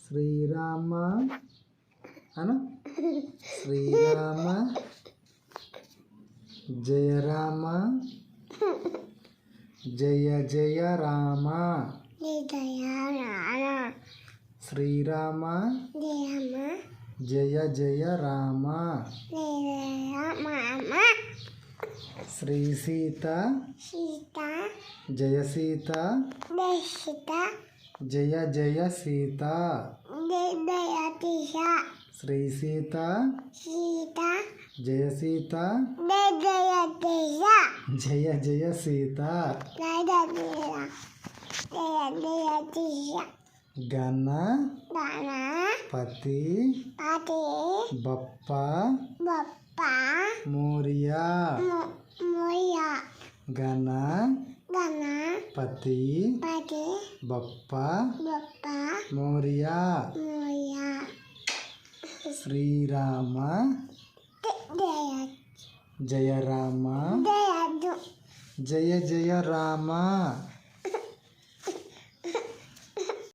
Srirama Anu Srirama Jaya Rama Jaya Jaya Rama Srirama Jaya Jaya Rama Shri Sita Jaya Sita Jaya Jaya Sita Shri Sita Jaya Sita Jaya Jaya Sita Ganapati Bappa Morya Ganapati Bappa Morya Srirama Jaya Rama Jaya Jaya Rama